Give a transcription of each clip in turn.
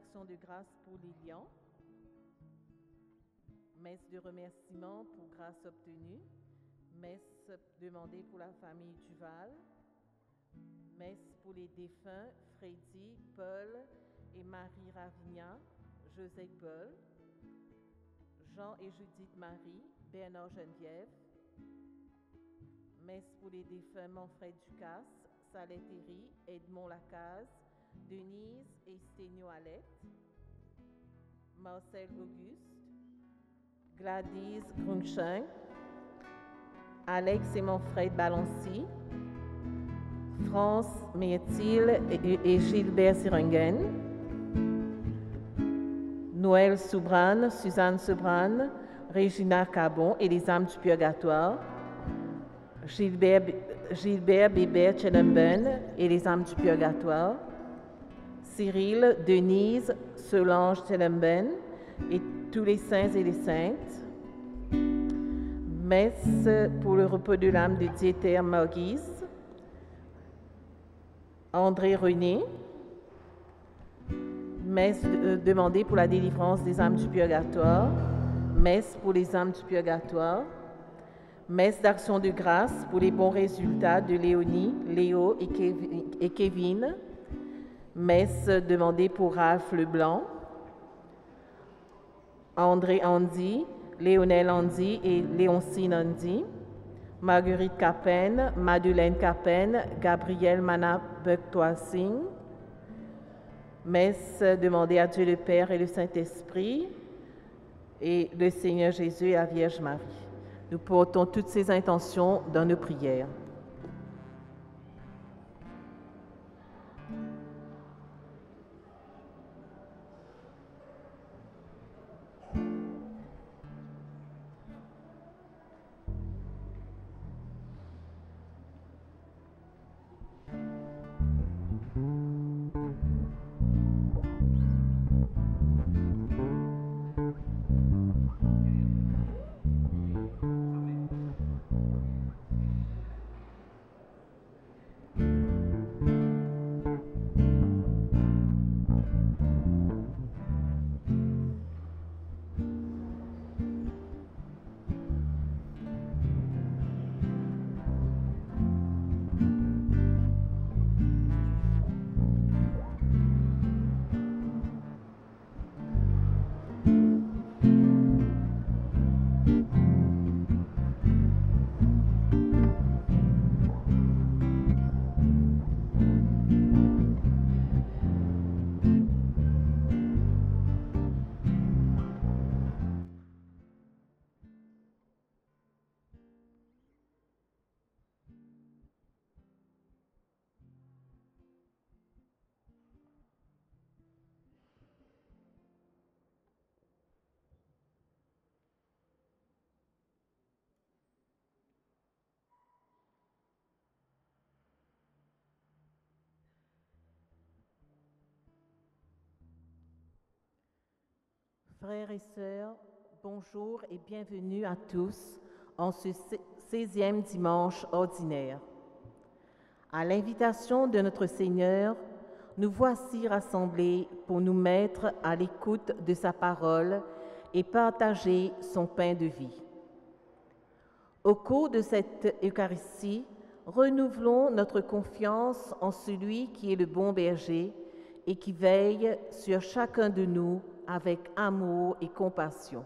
d'action de grâce pour Lilian. Messe de remerciement pour grâce obtenue. Messe demandée pour la famille Duval. Messe pour les défunts Freddy, Paul et Marie Ravignan, José Paul, Jean et Judith Marie, Bernard Geneviève. Messe pour les défunts Manfred Ducasse, Saleh Terry, Edmond Lacaze, Denise et Sténio Alette, Marcel Auguste, Gladys Gruncheng, Alex et Manfred Balancy, France Myrtil et Gilbert Siringen, Noël Soubran, Suzanne Soubran, Régina Cabon et les âmes du purgatoire, Gilbert Bébert Chenenben et les âmes du purgatoire, Cyril, Denise, Solange Chenenben et tous les saints et les saintes, messe pour le repos de l'âme de Dieter Marguis, André René, messe demandée pour la délivrance des âmes du purgatoire, messe pour les âmes du purgatoire, messe d'action de grâce pour les bons résultats de Léonie, Léo et Kevin, messe demandée pour Ralph Leblanc, André Andy, Léonel Andy et Léoncine Andy, Marguerite Capen, Madeleine Capen, Gabriel Manabek-Toising, messe demandée à Dieu le Père et le Saint-Esprit, et le Seigneur Jésus et la Vierge Marie. Nous portons toutes ces intentions dans nos prières. Frères et sœurs, bonjour et bienvenue à tous en ce 16e dimanche ordinaire. À l'invitation de notre Seigneur, nous voici rassemblés pour nous mettre à l'écoute de sa parole et partager son pain de vie. Au cours de cette Eucharistie, renouvelons notre confiance en celui qui est le bon berger et qui veille sur chacun de nous avec amour et compassion.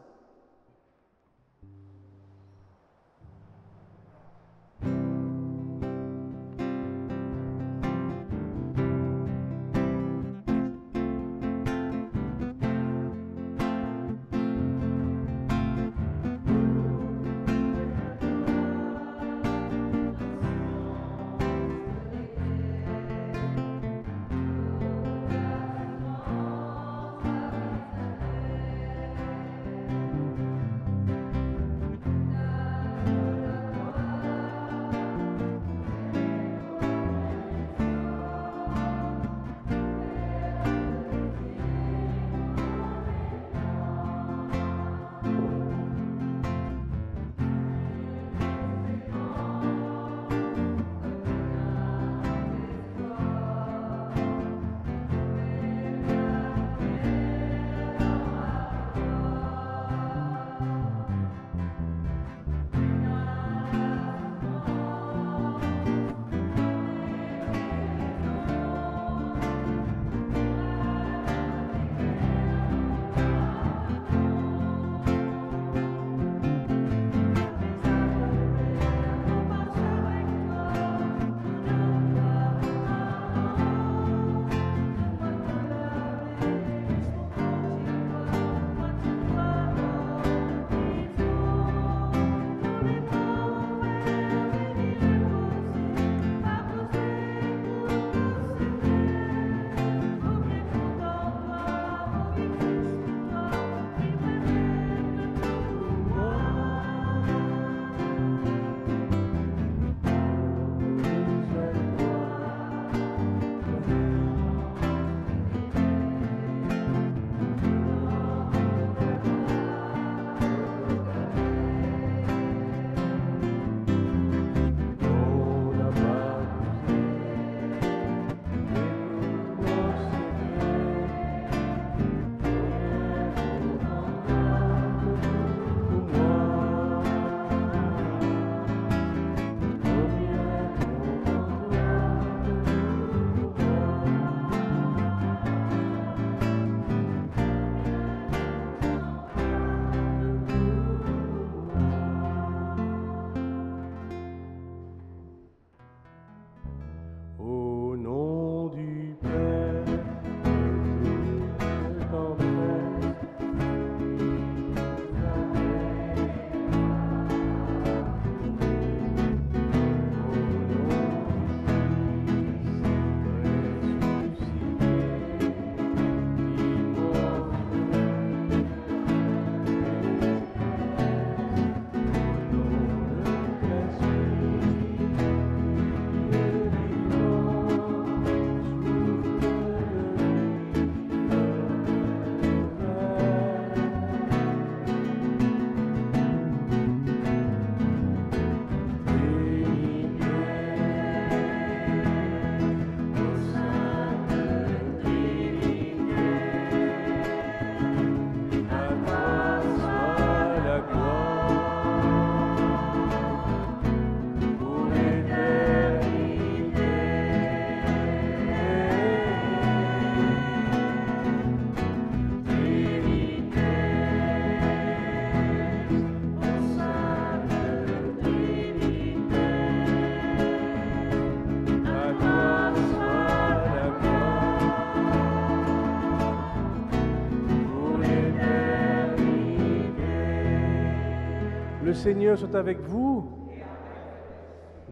Le Seigneur soit avec vous.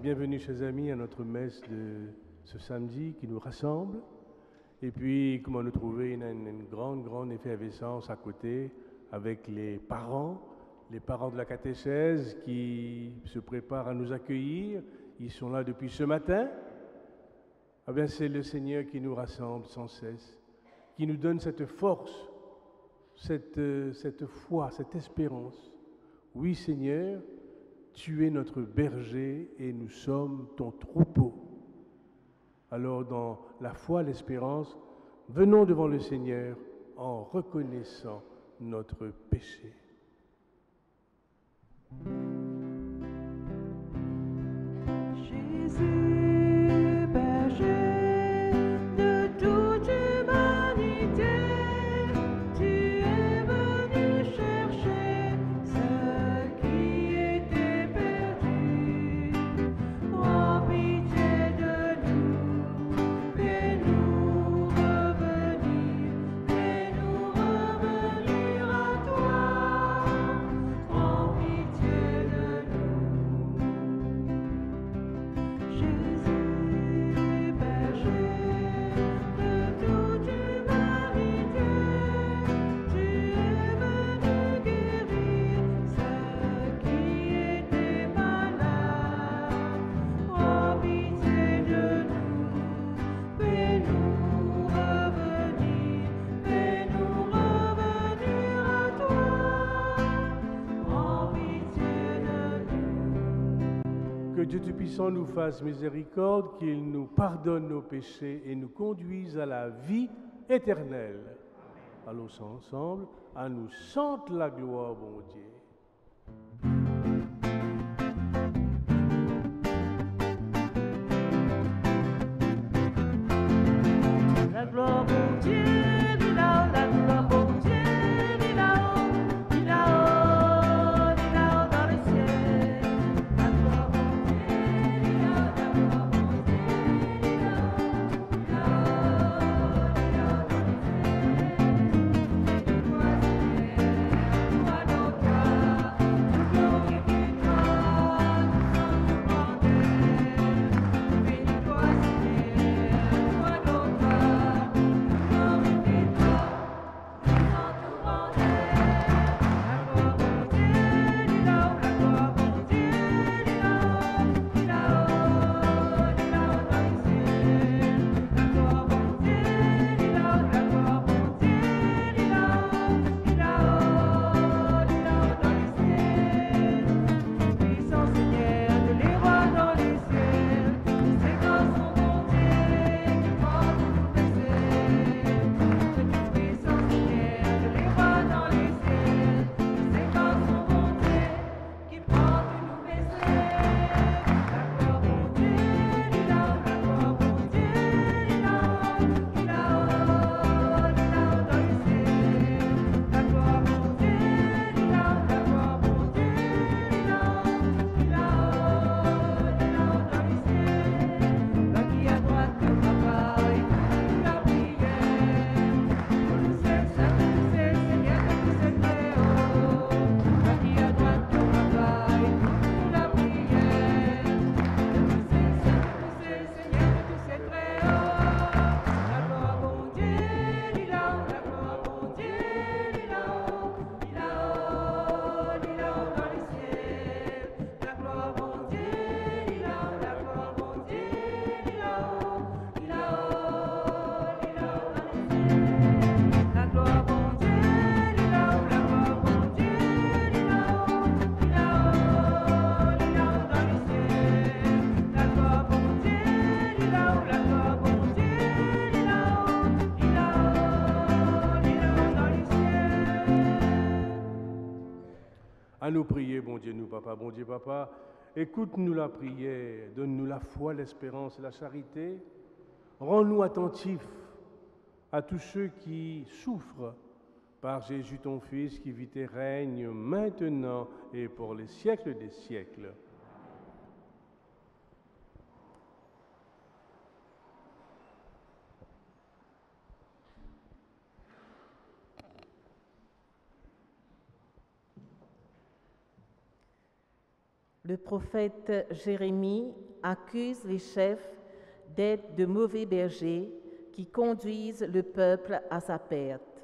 Bienvenue, chers amis, à notre messe de ce samedi qui nous rassemble. Et puis, comment nous trouver une grande effervescence à côté avec les parents de la catéchèse qui se préparent à nous accueillir. Ils sont là depuis ce matin. Eh bien, c'est le Seigneur qui nous rassemble sans cesse, qui nous donne cette force, cette foi, cette espérance. Oui, Seigneur, tu es notre berger et nous sommes ton troupeau. Alors, dans la foi, l'espérance, venons devant le Seigneur en reconnaissant notre péché. Jésus, berger de toute humanité, tu es venu chercher ceux qui étaient perdus. Oh, pitié de nous, fais-nous revenir à toi. Oh, pitié de nous. Jésus, berger de toute humanité, tu es venu guérir ceux qui étaient malades. Oh, pitié de nous, fais-nous revenir à toi. Oh, pitié de nous. Que Dieu Tout-Puissant nous fasse miséricorde, qu'il nous pardonne nos péchés et nous conduise à la vie éternelle. Allons ensemble, à nous chante la gloire, bon Dieu. La gloire au Dieu, dis là-haut, la gloire au Dieu, dis là-haut, dis là-haut, dis là-haut dans les cieux. La gloire au Dieu, dis là-haut, la gloire au Dieu, dis là-haut, dis là-haut, dis là-haut dans les cieux. Et toi, Seigneur, toi nos cœurs, nous glorifions-toi, nous sommes demandés. Bénis-toi, Seigneur, toi nos cœurs, nous glorifions-toi, nous sommes demandés. La gloire au Dieu, dis là-haut, la gloire au Dieu, dis là-haut, dis là-haut, dis là-haut dans les cieux. La gloire au Dieu, dis là-haut, la gloire au Dieu, dis là-haut, dis là-haut, dis là-haut dans les cieux. Puissant Seigneur de les rois dans les cieux, c'est grâce son bonté qui porte tous péchés. C'est puissant Seigneur de les rois dans les cieux, c'est grâce son bonté qui porte tous péchés. La gloire au Dieu, dis là-haut, la gloire au Dieu, dis là-haut, dis là-haut, dis là-haut dans les cieux. La gloire au Dieu, dis là-haut, la gloire au Dieu, dis là-haut, dis là-haut, dis là-haut dans les cieux. Toi qui à droite de papa, écoute la prière. Pour nous seul, Seigneur de tous ces très-hauts. Toi qui à droite de papa, écoute la prière. Pour nous seul, Seigneur de tous ces très-hauts. La gloire au Dieu, dis là-haut, la gloire au Dieu, dis là-haut, dis là-haut, dis là-haut dans les cieux. La gloire au Dieu, dis là-haut, la gloire au Dieu, dis là-haut, dis là-haut, dis là-haut dans les cieux. La gloire au Dieu, dis là-haut, la gloire au Dieu, dis là-haut, dis là-haut, dis là-haut dans les cieux. La gloire au Dieu, dis là-haut, la gloire au Dieu, dis là-haut, dis là-haut, dis là-haut dans les cieux. À nous prier, bon Dieu, nous, Papa, bon Dieu, Papa. Écoute-nous la prière, donne-nous la foi, l'espérance et la charité. Rends-nous attentifs à tous ceux qui souffrent par Jésus ton Fils, qui vit et règne maintenant et pour les siècles des siècles. Le prophète Jérémie accuse les chefs d'être de mauvais bergers qui conduisent le peuple à sa perte.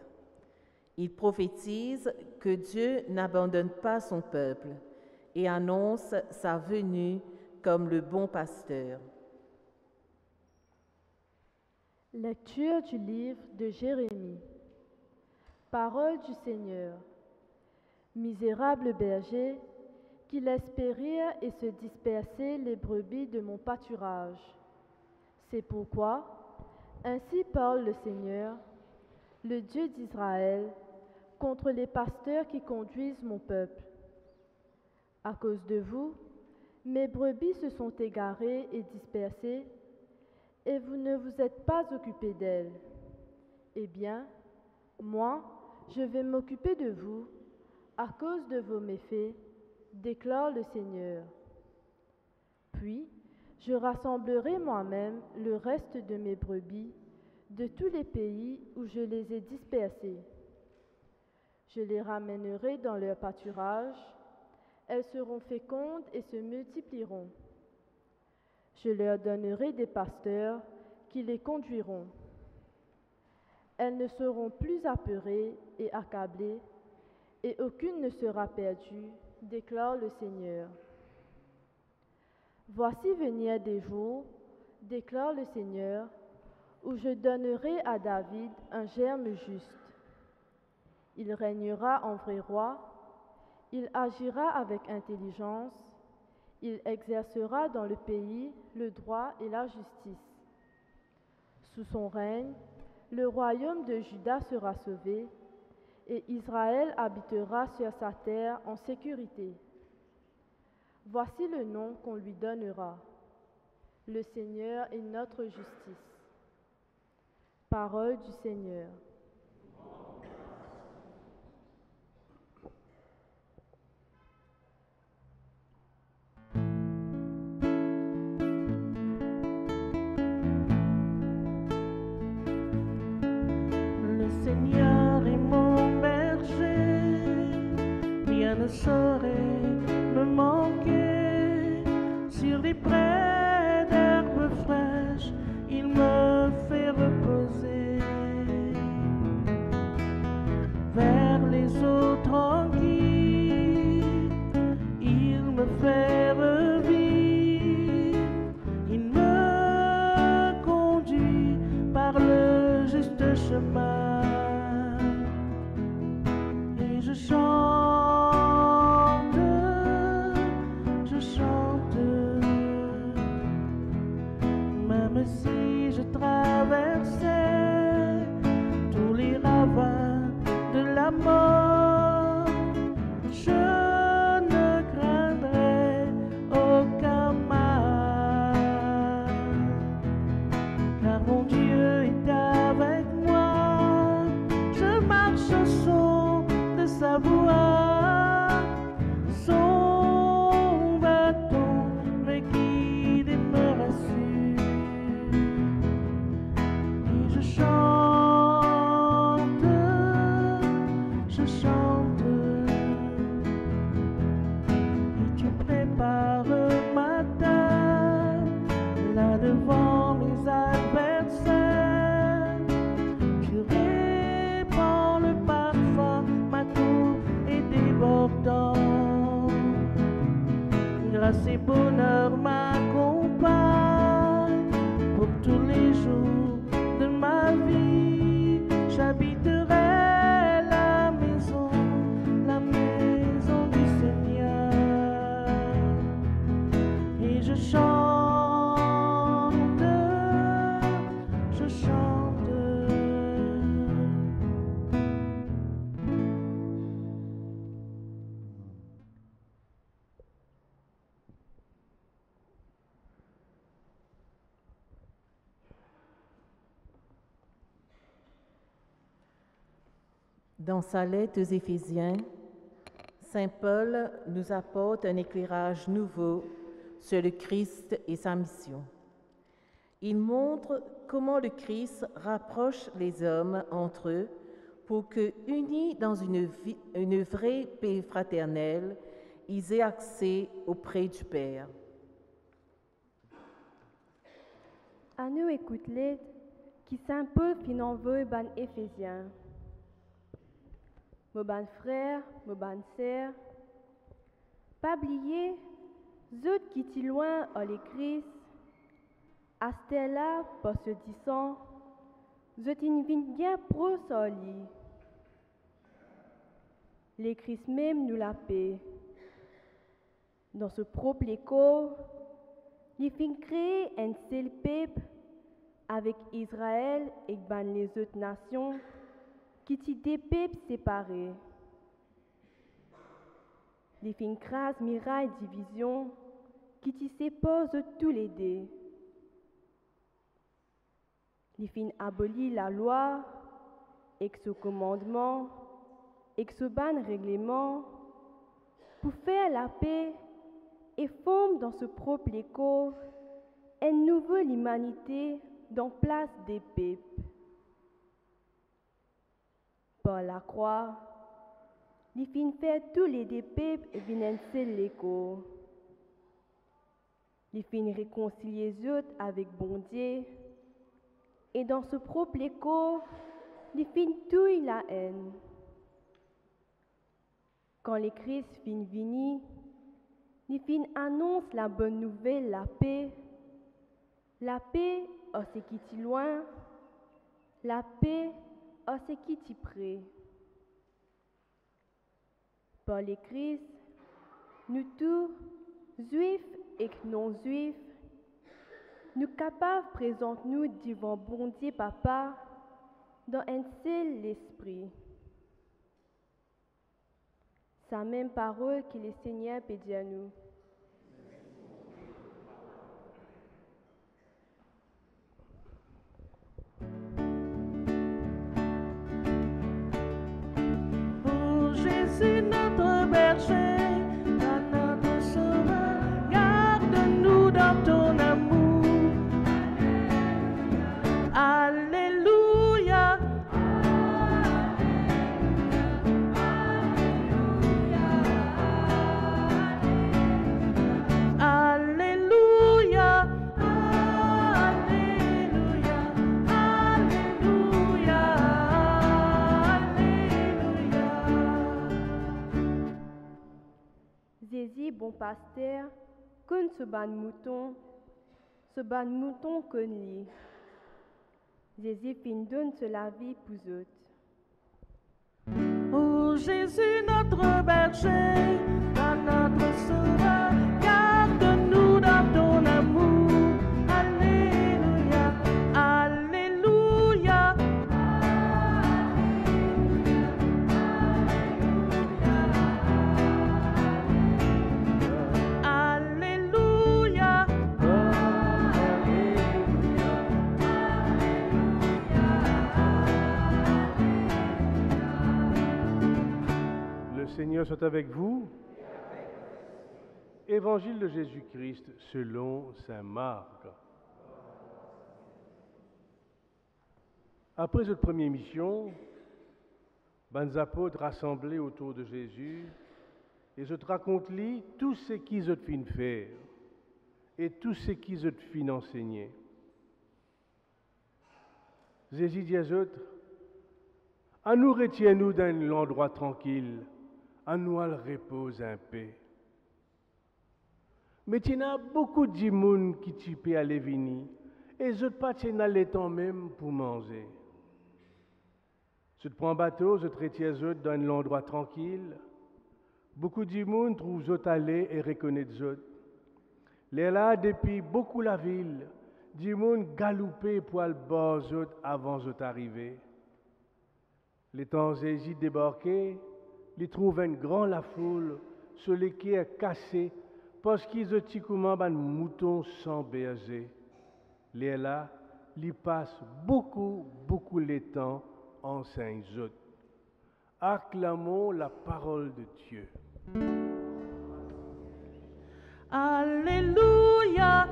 Il prophétise que Dieu n'abandonne pas son peuple et annonce sa venue comme le bon pasteur. Lecture du livre de Jérémie. Parole du Seigneur. Misérable berger, qui laisse périr et se disperser les brebis de mon pâturage. C'est pourquoi, ainsi parle le Seigneur, le Dieu d'Israël, contre les pasteurs qui conduisent mon peuple. À cause de vous, mes brebis se sont égarées et dispersées, et vous ne vous êtes pas occupés d'elles. Eh bien, moi, je vais m'occuper de vous, à cause de vos méfaits, déclare le Seigneur. Puis, je rassemblerai moi-même le reste de mes brebis de tous les pays où je les ai dispersées. Je les ramènerai dans leur pâturage, elles seront fécondes et se multiplieront. Je leur donnerai des pasteurs qui les conduiront. Elles ne seront plus apeurées et accablées, et aucune ne sera perdue, déclare le Seigneur. Voici venir des jours, déclare le Seigneur, où je donnerai à David un germe juste. Il régnera en vrai roi, il agira avec intelligence, il exercera dans le pays le droit et la justice. Sous son règne, le royaume de Juda sera sauvé, et Israël habitera sur sa terre en sécurité. Voici le nom qu'on lui donnera. Le Seigneur est notre justice. Parole du Seigneur. Le Seigneur est mon berger, rien ne saurait me manquer. Sur les prés d'herbes fraîches, il me fait reposer. Vers les eaux tranquilles, il me fait revivre. Il me conduit par le juste chemin. Et je chante, même si je traversais tous les ravins de la mort, je ne craindrai aucun mal, car mon Dieu est avec moi. Je marche au son de sa voix, son bâton me guide et me rassure. Et je chante, et tu prépares ma table là devant mes adversaires. Tu répands le parfum, ma coupe est débordante. Grâce et bonheur m'accompagnent pour tous les jours de ma vie. J'habiterai la maison du Seigneur. Et je chante, je chante. Dans sa lettre aux Éphésiens, Saint Paul nous apporte un éclairage nouveau sur le Christ et sa mission. Il montre comment le Christ rapproche les hommes entre eux pour que, unis dans une vraie paix fraternelle, ils aient accès auprès du Père. À nous écoute-les qui Saint-Paul fin envoie ban Éphésiens. Mon ban frère, mon ban sœur, pas oublier, ceux qui t'y loin en l'écrit, à ce là pour se disant, ceux qui ne viennent bien pro sur lui. L'écrit même nous la paix. Dans ce propre écho, il fin créer un seul peuple avec Israël et les autres nations qui sont des peuples séparés. Les fin crase miraille division qui t'y séparent tous les deux. Les fin abolit la loi et ce commandement et ce ban règlement pour faire la paix et forme dans ce propre écho une nouvelle humanité dans place des peuples. Par la croix, les fins faire tous les deux peuples et viennent seul l'écho. Les fins réconcilier les autres avec bon Dieu et dans ce propre écho, les fins touillent la haine. Quand les Christ fin vini, les fin annonce la bonne nouvelle, la paix à ce qui est loin, la paix à ce qui est près. Par les Christ, nous tous, juifs et non-juifs, nous capables présentons-nous devant bon Dieu Papa dans un seul esprit. Sa même parole que le Seigneur peut dire à nous. Oh Jésus, notre berger, notre sauveur, garde-nous dans ton amour. Alléluia. Alléluia. Jésus, bon pasteur, connaît ce ban mouton connaît lui. Jésus fin donne ce la vie pour autres. Oh Jésus, notre berger, notre sauveur, garde-nous dans ton amour. Alléluia, alléluia. Alléluia. Le Seigneur soit avec vous. Évangile de Jésus-Christ selon saint Marc. Après cette première mission, les apôtres rassemblés autour de Jésus, et je te raconte-lui tout ce qu'ils ont fin faire et tout ce qu'ils ont fin enseigner. Jésus dit aux autres, à nous retiens-nous d'un endroit tranquille, à nous al repose en paix. Mais il y a beaucoup de monde qui tu peux aller venir, et je pas tiens le temps même pour manger. Je te prends un bateau, je te retiens autres dans un endroit tranquille. Beaucoup de monde trouve autres aller et reconnaît autres. Les là, depuis beaucoup la ville, du monde galoupé pour le bord autres avant autres arriver. Les temps Jésus débarqué, ils trouvent une grande la foule, sur les quais cassés, parce qu'ils ont petit comment un mouton sans berger. Les là, ils passent beaucoup les temps en Saint-Zot. Acclamons la parole de Dieu. Alléluia.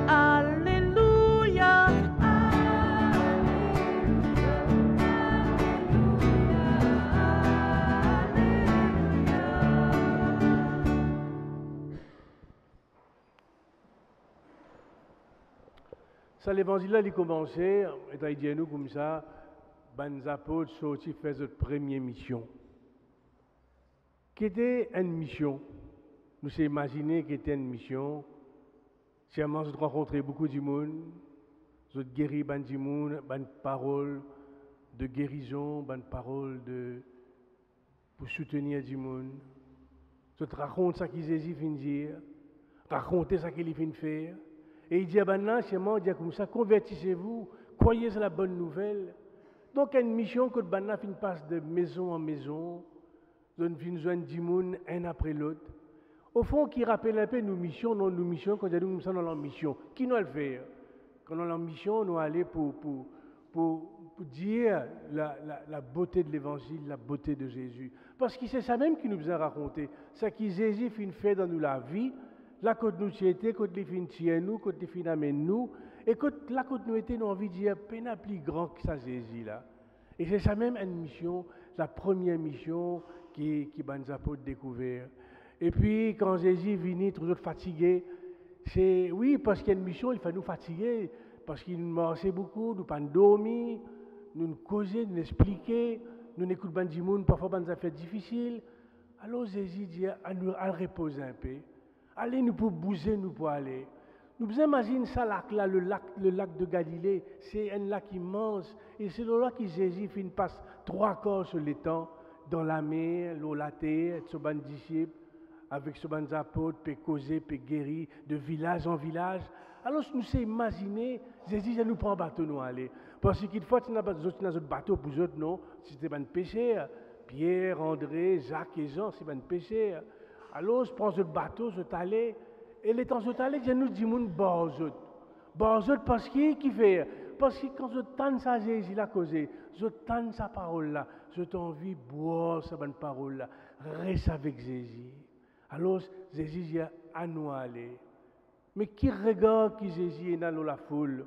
Alléluia. Ça, l'évangile là, il commençait, et il dit à nous comme ça, les apôtres sortis faire notre première mission. Qui était une mission? Nous s'est imaginé qu'il était une mission. Sûrement, j'ai rencontré beaucoup de monde. J'ai guéri beaucoup de monde, des paroles de guérison, des paroles pour soutenir du monde. Je te raconte ce qu'ils Jésus vient dire, raconter ce qu'il vient faire. Et il dit à maintenant, il dit comme ça, convertissez-vous, croyez à la bonne nouvelle. Donc, une mission que maintenant passe de maison en maison, nous viens du monde un après l'autre. Au fond, qui rappelle un peu nos missions, quand nous sommes dans la mission. Qui nous le fait? Quand nous sommes dans la mission, nous allons pour dire la beauté de l'évangile, la beauté de Jésus. Parce que c'est ça même qui nous a raconté. C'est que Jésus fait dans nous la vie, là quand nous étions, quand il fin tient nous, quand il fin amène nous, et là quand nous étions, nous avons envie de dire, peine plus grand que ça Jésus là. Et c'est ça même une mission, la première mission qui nous a découvert. Et puis, quand Jésus vient toujours fatigué, c'est oui, parce qu'il y a une mission, il faut nous fatiguer, parce qu'il nous marchait beaucoup, nous pas dormir, nous causer, nous expliquer, nous écoutons bien du monde, parfois des affaires difficiles. Alors Jésus dit à nous reposer un peu. Allez nous pour bouger, nous pour aller. Nous imaginons ça là, le lac de Galilée, c'est un lac immense, et c'est là que Jésus passe 3 quarts sur le temps, dans la mer, l'eau la terre, avec ses disciples, avec ses apôtres, puis causer, puis guérir, de village en village. Alors, nous sommes imaginés, Jésus, nous prend un bateau, nous aller. Parce qu'il faut que nous avons un bateau pour eux, non, c'était un péché. Pierre, André, Jacques et Jean, c'est un péché. Alors, je prends ce bateau, je t'allais, et les temps je t'allais, je nous dis, mon barzot. Barzot, parce qu'il fait. Parce que quand je tente ça, Jésus l'a causé, je tente sa parole-là, je t'ai envie de boire sa bonne parole-là, reste avec Jésus. Alors, Jésus dit à nous aller. Mais qui regarde qui Jésus est dans la foule?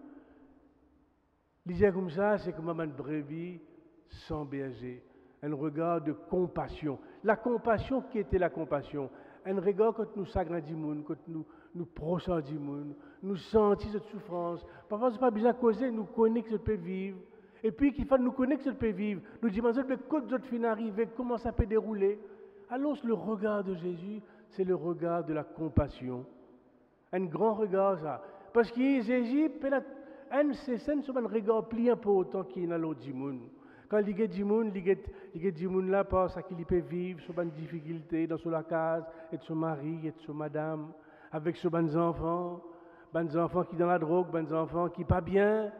Il dit comme ça, c'est comme une brebis sans berger. Un regard de compassion. La compassion, qui était la compassion? Un regard quand nous s'agrandit du monde, quand nous prochons du monde, nous sentons cette souffrance. Parfois, ce n'est pas besoin de causer, nous connaissons que je peux vivre. Et puis, qu'il faut nous connaître que je peux vivre. Nous disons, mais quand je fin arriver, comment ça peut dérouler? Alors, le regard de Jésus, c'est le regard de la compassion. Un grand regard, ça. Parce que Jésus, c'est un regard plus important qu'il y a dans l'autre du monde. Quand il y a du monde, là, parce qu'il peut vivre sur une difficulté dans la case, et de son mari, et de son madame, avec ses enfants qui dans la drogue, des enfants qui pas bien,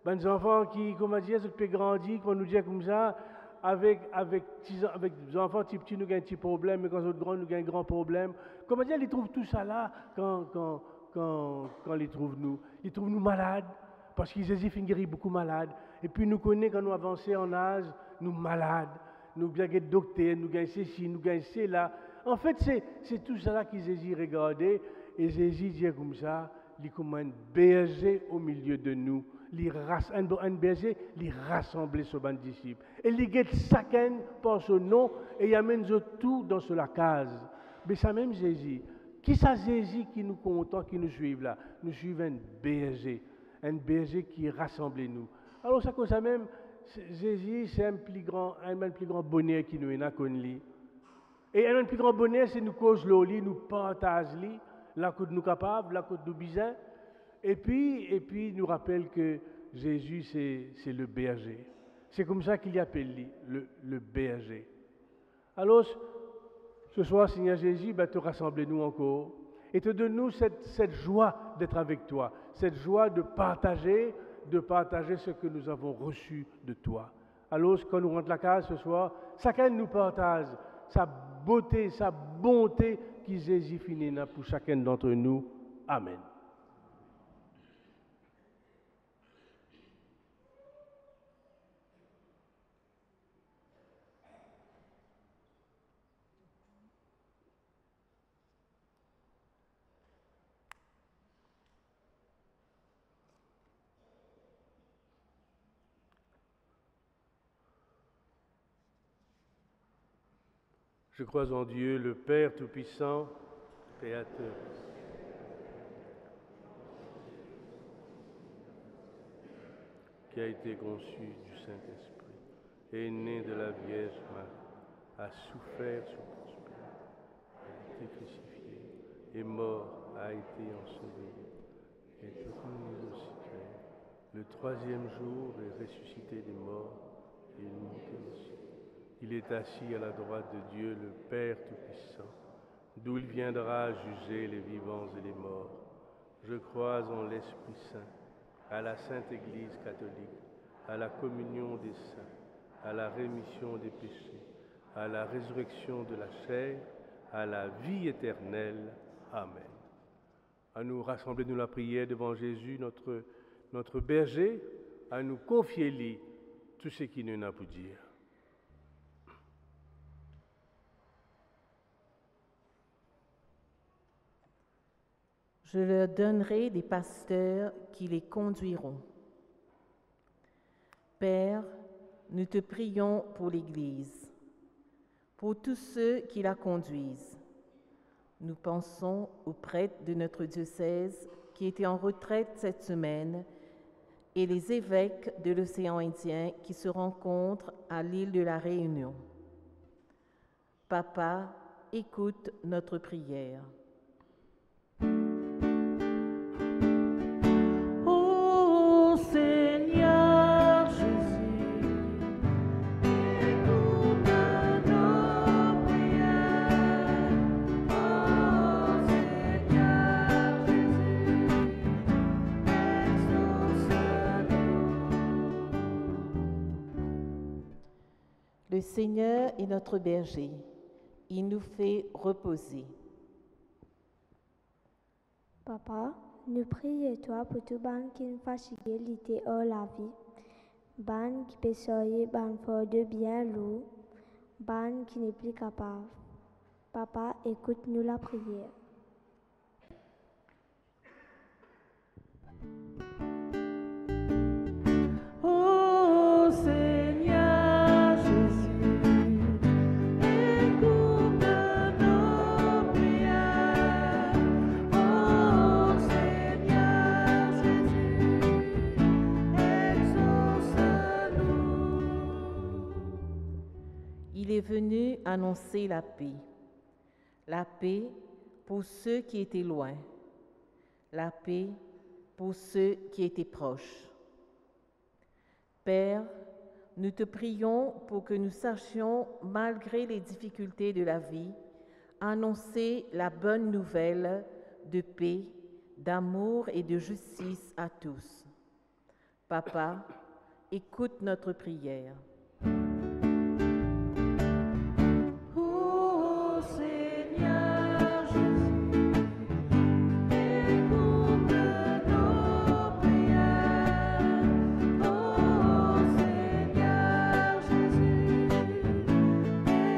des enfants qui, comment dire, se peut grandir, qu'on nous dit comme ça, avec des enfants petits, nous avons un petit problème, mais quand nous sommes grands, nous avons un grand problème. Comment dire, ils trouvent tout ça là quand ils trouvent nous. Ils trouvent nous malades, parce qu'ils Jésus guérit beaucoup malades. Et puis nous connaissons quand nous avançons en âge, nous malades. Nous avons des docteurs, nous avons ceci, nous avons cela. En fait, c'est tout ça là que Jésus regardait. Et Jésus dit comme ça, il est comme un berger au milieu de nous. Un berger, il rassemble ses disciples. Et il guette chacun par son nom et il amène tout dans la case. Mais ça même Jésus. Qui c'est Jésus qui nous content, qui nous suit là? Nous suivons un berger qui rassemble nous. Alors ça comme ça même, Jésus c'est un plus grand bonheur qui nous a connu. Et un plus grand bonheur c'est nous cause l'oli, nous partage lui, là que nous capables, là que nous besoin. Et puis nous rappelle que Jésus c'est le berger. C'est comme ça qu'il appelle le berger. Alors ce soir, Seigneur Jésus, te rassemblez-nous encore et te donne-nous cette joie d'être avec toi, cette joie de partager ce que nous avons reçu de toi. Alors, quand nous rentrons à la case ce soir, chacun nous partage sa beauté, sa bonté qui Jésus finit pour chacun d'entre nous. Amen. Je crois en Dieu, le Père Tout-Puissant, Créateur. qui a été conçu du Saint-Esprit, est né de la Vierge Marie, a souffert sous Ponce Pilate, a été crucifié, est mort, a été enseveli, est revenu au ciel. Le troisième jour est ressuscité des morts, et il est monté au ciel. Il est assis à la droite de Dieu, le Père Tout-Puissant, d'où il viendra juger les vivants et les morts. Je crois en l'Esprit Saint, à la Sainte Église catholique, à la communion des saints, à la rémission des péchés, à la résurrection de la chair, à la vie éternelle. Amen. À nous rassembler dans la prière devant Jésus, notre berger, à nous confier-lui tout ce qu'il nous a pour dire. Je leur donnerai des pasteurs qui les conduiront. Père, nous te prions pour l'Église, pour tous ceux qui la conduisent. Nous pensons aux prêtres de notre diocèse qui étaient en retraite cette semaine et les évêques de l'océan Indien qui se rencontrent à l'île de la Réunion. Papa, écoute notre prière. Ô Seigneur Jésus, écoute nos prières. Ô Seigneur Jésus, exauce-nous. Le Seigneur est notre berger, il nous fait reposer. Papa, nous prions toi pour tout ban qui nous fatigue l'été hors la vie, ban qui peut soyer ban fort de bien lourd, ban qui n'est plus capable. Papa, écoute-nous la prière. Ô Seigneur Jésus, écoute nos prières. Ô Seigneur Jésus, exauce-nous. Il est venu annoncer la paix pour ceux qui étaient loin, la paix pour ceux qui étaient proches. Père, nous te prions pour que nous sachions, malgré les difficultés de la vie, annoncer la bonne nouvelle de paix, d'amour et de justice à tous. Papa, écoute notre prière. Ô Seigneur Jésus, écoute nos prières. Ô Seigneur Jésus,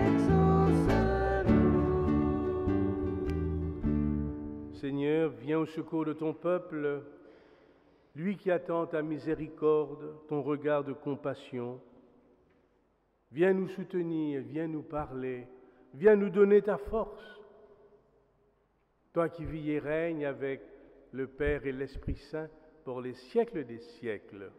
exauce-nous. Seigneur, viens au secours de ton peuple, lui qui attend ta miséricorde, ton regard de compassion. Viens nous soutenir, viens nous parler, viens nous donner ta force. Toi qui vis et règnes avec le Père et l'Esprit Saint pour les siècles des siècles.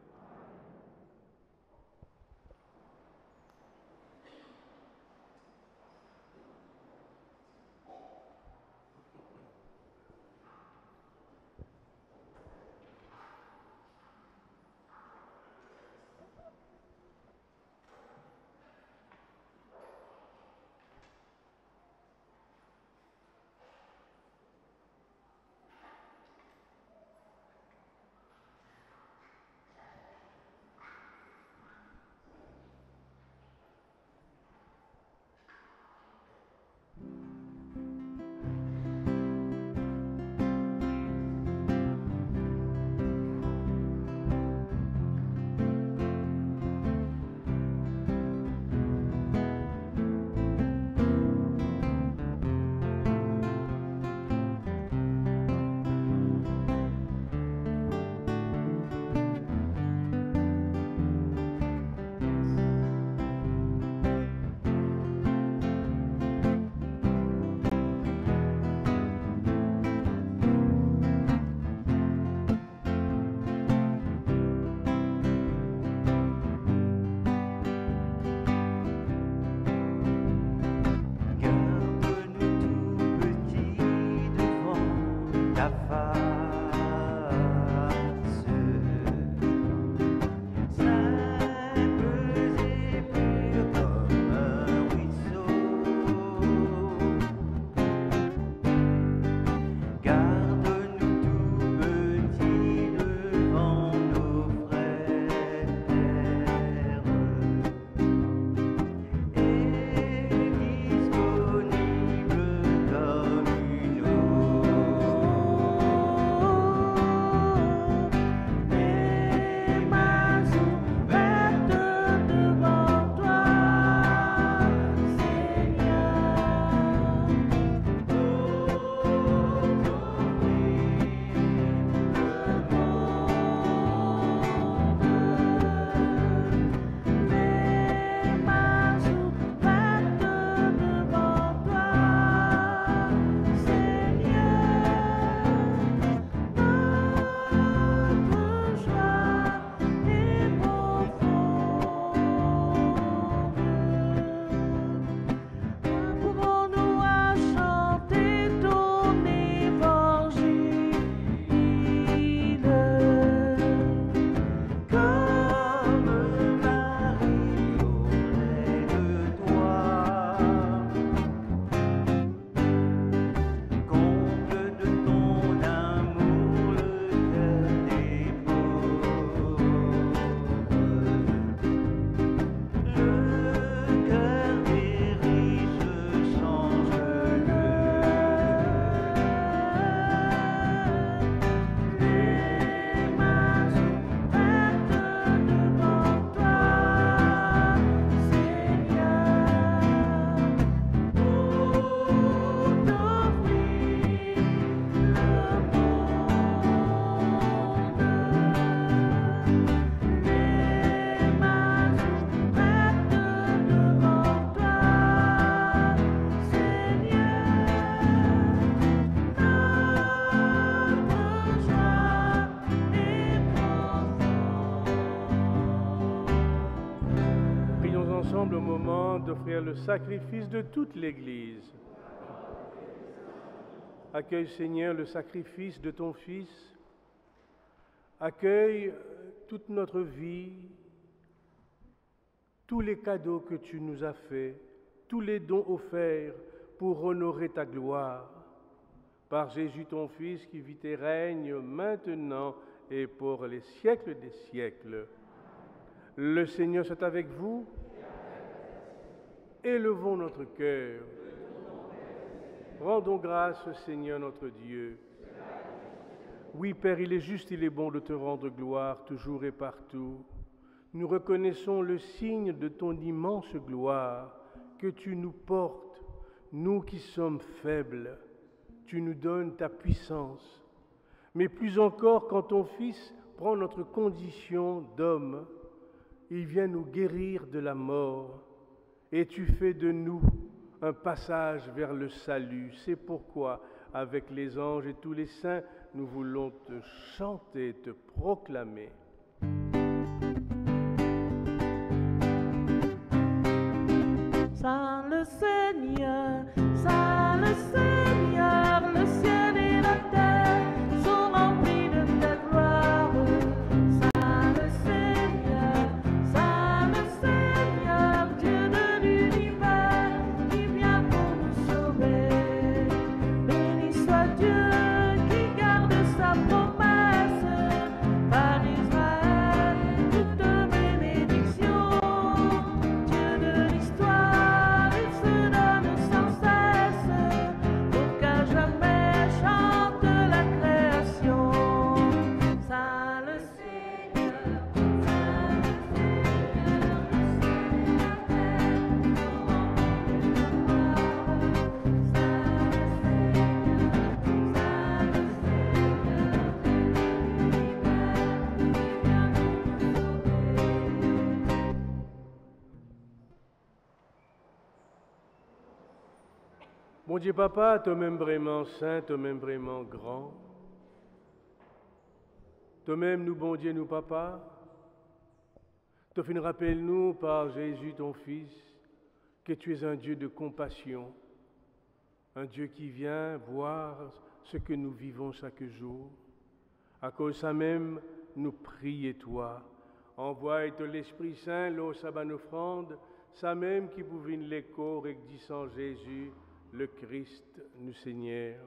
d'offrir le sacrifice de toute l'Église. Accueille, Seigneur, le sacrifice de ton Fils. Accueille toute notre vie, tous les cadeaux que tu nous as faits, tous les dons offerts pour honorer ta gloire. Par Jésus ton Fils qui vit et règne maintenant et pour les siècles des siècles. Le Seigneur soit avec vous. Élevons notre cœur. Rendons grâce au Seigneur notre Dieu. Oui, Père, il est juste, il est bon de te rendre gloire toujours et partout. Nous reconnaissons le signe de ton immense gloire que tu nous portes, nous qui sommes faibles. Tu nous donnes ta puissance. Mais plus encore, quand ton Fils prend notre condition d'homme, il vient nous guérir de la mort et tu fais de nous un passage vers le salut. C'est pourquoi, avec les anges et tous les saints, nous voulons te chanter, te proclamer. Saint le Seigneur, Saint le Seigneur, le ciel et la terre sont remplis de ta gloire. Saint le Seigneur, Dieu de l'univers, qui vient pour nous sauver. Béni soit Dieu qui garde sa promesse, par Israël toute bénédiction. Dieu de l'histoire, il se donne sans cesse, pour qu'à jamais chante la création. Saint le Seigneur, Saint le Seigneur, le ciel et la terre sont remplis de ta gloire. Saint le Seigneur, Dieu de l'univers, qui vient pour nous sauver. Mon Dieu Papa, toi-même vraiment saint, toi-même vraiment grand, toi-même nous, bon Dieu, nous Papa, toi fin rappelle-nous par Jésus ton Fils que tu es un Dieu de compassion, un Dieu qui vient voir ce que nous vivons chaque jour. À cause de ça même, nous prions toi, envoie ton l'Esprit Saint, l'eau sabbat offrande, ça même qui pouvait l'écho, recdissant Jésus, le Christ, nous Seigneur.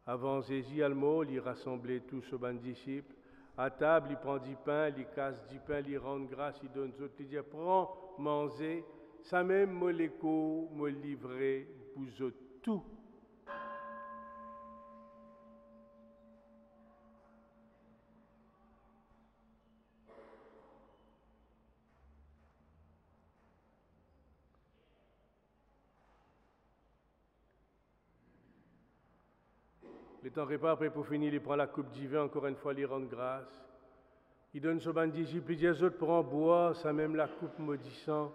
Avant Jésus, Almo, il rassemblait tous ses disciples. À table, il prend du pain, il casse du pain, il rend grâce, il donne aux autres, il dit prends, mangez. Ça même, moi l'écho, me livrer, vous autres tout. Le temps repas, après pour finir, il prend la coupe du vin, encore une fois, il rend grâce. Il donne son disciple, il dit aux autres, prends boire, ça même la coupe maudissant,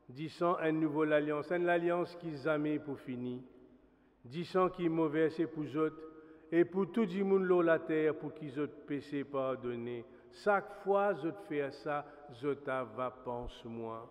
disant un nouveau alliance, une alliance qu'ils aimaient pour finir, disant qui est mauvais, c'est pour eux autres, et pour tout le monde sur la terre, pour qu'ils autres péchés pardonnés. Chaque fois, je te fais ça, je t'ava pense-moi.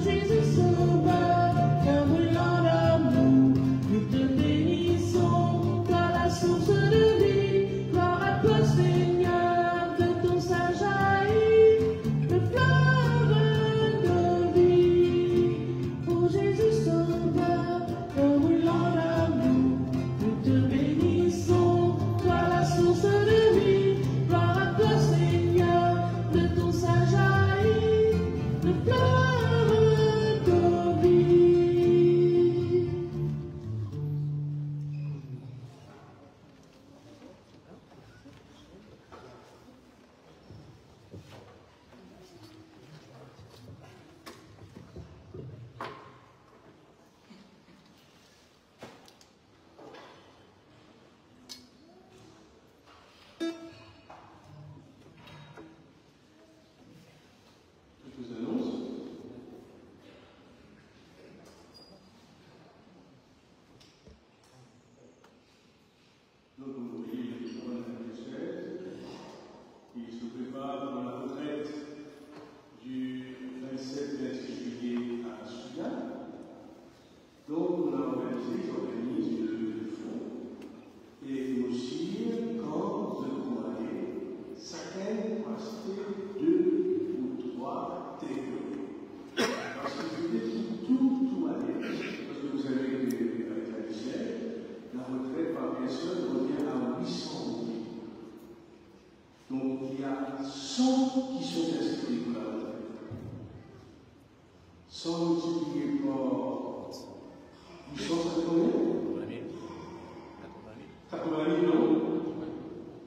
Jesus qui sont inscrits pour la retraite. Sans multiplier par 850 000, 80 000, non.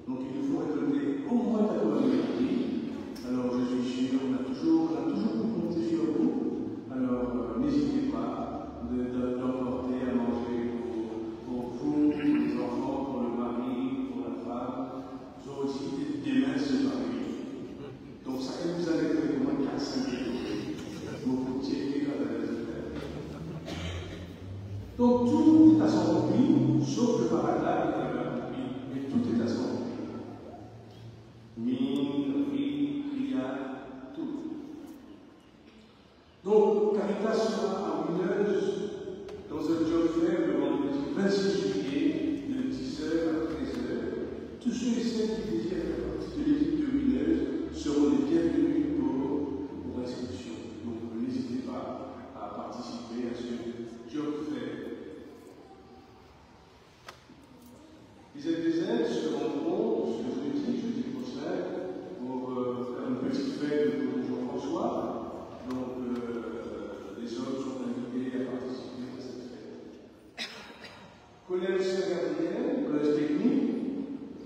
Donc il nous faut récolter au moins 80 000 prix. Alors je suis sûr, on a toujours compté sur vous. Alors n'hésitez pas d'emporter à manger pour vous, pour les enfants, pour le mari, pour la femme. Soit aussi des messes de famille. Donc ça vous allez faire au moins 4-5 kg. Beaucoup de tiers à la donc tout est à son prix, sauf le paradis et le prix. Mais tout est à son prix. Mine, riz, rial, tout. Donc, Caritas sera à Wineuse dans un job fair le vendredi 26 juillet de 10h à 13h. Tous ceux et celles qui désirent faire partie de l'équipe de Wineuse seront les bienvenus pour l'inscription. Donc, n'hésitez pas à participer à ce job fair. Les aides se rendront ce jeudi prochain, pour faire une petite fête pour Jean-François. Donc, les hommes sont invités à participer à cette fête. Collège Saint-Gardien, collège technique,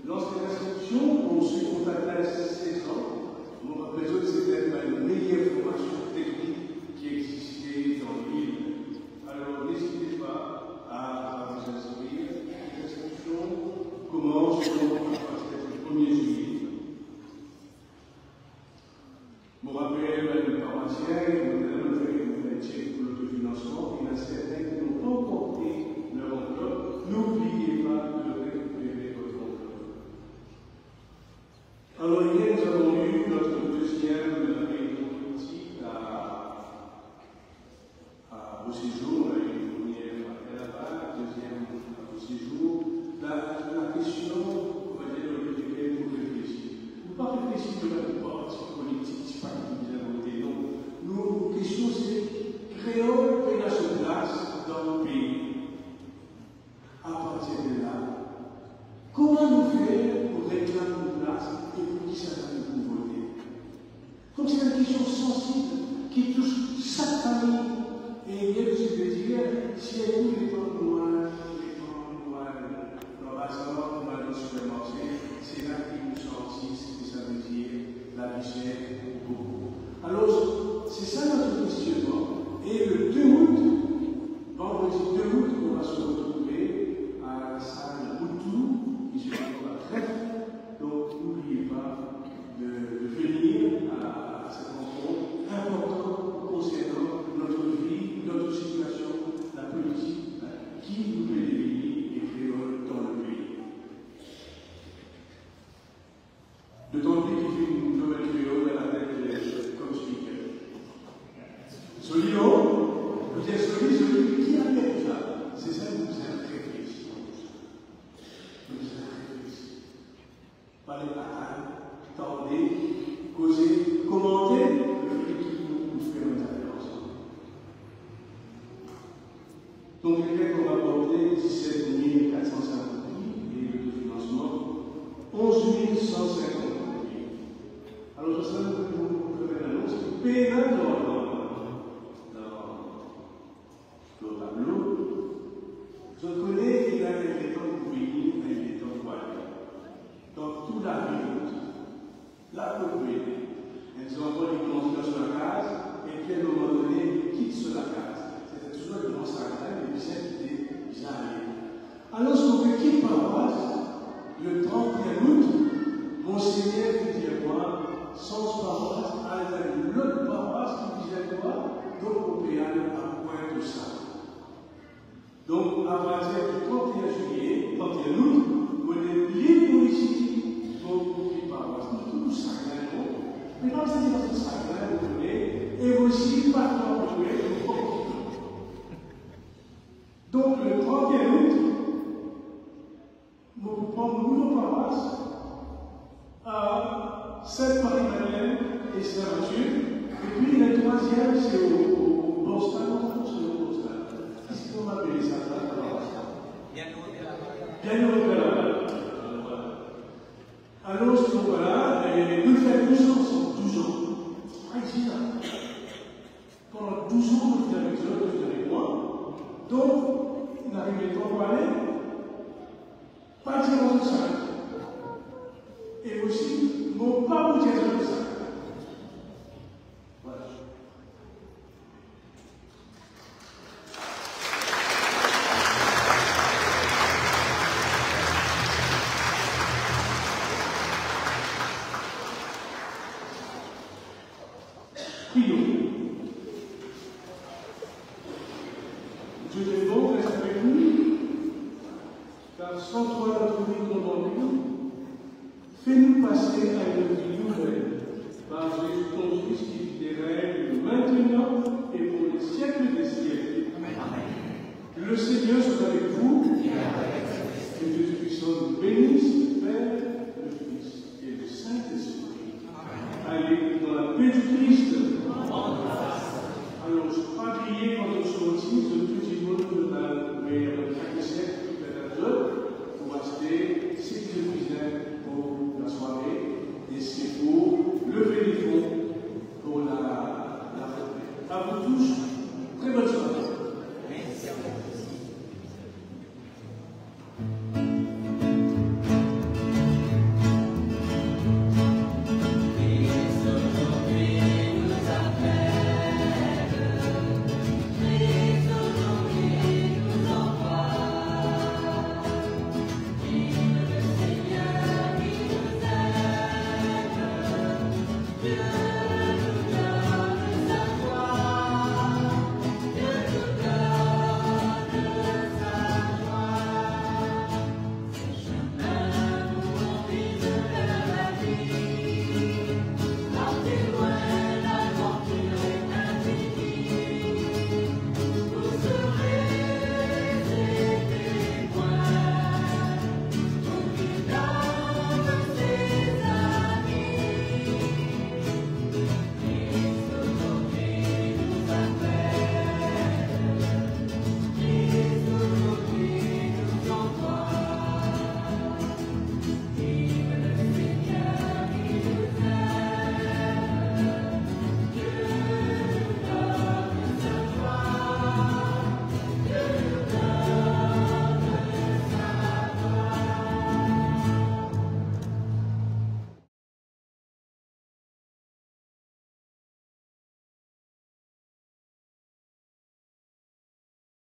lance des inscriptions pour ceux qui ont atteint 16 ans. Mon rappel, c'était la meilleure formation technique qui existait dans l'île. Alors, n'hésitez pas à vous inscrire. Les inscriptions commencent le 1er juillet. Mon rappel, le pharmacien, nous fait un check pour l'autofinancement. Il y en a certains qui n'ont pas encore pris leur enveloppe. N'oubliez pas de récupérer votre enveloppe. Alors, hier, nous avons eu notre deuxième réunion politique au séjour. On a eu une première à là-bas, deuxième au séjour. La question, on va dire, dans laquelle vous réfléchissez. Vous ne pas réfléchir de la partie politique, c'est pas que vous avez voté, non. Nos questions, c'est créole qui a sa place dans le pays. À partir de là, comment nous faire pour réclamer une place et pour qui ça va nous voter? Donc c'est une question sensible qui touche chaque famille. Et bien, je veux dire, si elle nous les temps loin, dans la zone, dans le supermarché, c'est là qu'ils nous sentissent, et ça veut dire la misère beaucoup. Alors, c'est ça notre questionnement. Et le 2 août, vendredi 2 août, on va se retrouver à la salle Boutou, qui se trouve à Trèfle. Donc, n'oubliez pas de venir à cette rencontre importante concernant notre vie, notre situation, la politique, qui nous met les pays et créole dans le pays. D'autant plus qu'il fait une nouvelle créole à la tête comme speaker. Solino, vous êtes solide, qui a fait ça? C'est ça que vous êtes réfléchi. Vous êtes réfléchi. Parlez pas, tendez, causez, commentez le fait qu'il nous fait une intervention. Donc, les faits qu'on va porter 17 450 et le financement 11 150. Alors, je sais que vous ferez l'annonce qui paie dans le tableau. Je connais qu'il y a des temps de pays et des temps de voyage. Donc, toute la vie, la propriété. Les enfants, ils commencent sur la case, et puis à un moment donné, ils quittent sur la case. C'est toujours devant sa case, et puis c'est alors, ce qu'on fait quitte paroisse, le 31 août, Monseigneur dit à moi, sans paroisse, à l'autre paroisse qui disait quoi, donc au péage à Pointe-de-Sable. Donc, à partir du 31 juillet, 31 août, vous êtes libre ici, donc pour quitte paroisse. Nous, tout ça, non. Mais quand c'est dans ce sacré, vous connaissez, et aussi, partout en jouer, donc, le 31 août, nous prendre nos paroisses à Sainte-Marie-Madeleine et Saint-Mathieu. Et puis le troisième, c'est au Boston. Qu'est-ce qu'on va appeler ça? Bien au là. Alors, voilà, et nous faisons tous ensemble. toujours le frère avec eux, le frère avec moi. Donc, il n'arrivait pas à parler. Pas dire dans le sac. Et aussi, non pas vous dire dans le sac. Voilà. Prions. Dieu des bons, reste avec nous, car sans toi notre vie condamnée, fais-nous passer à une vie nouvelle, par Jésus ton Fils qui des règles maintenant et pour les siècles des siècles. Amen. Le Seigneur soit avec vous, que Dieu Tout-Puissant nous bénisse, Père, le Fils et le Saint-Esprit. Allez dans la paix du Christ. Alors, je crois prier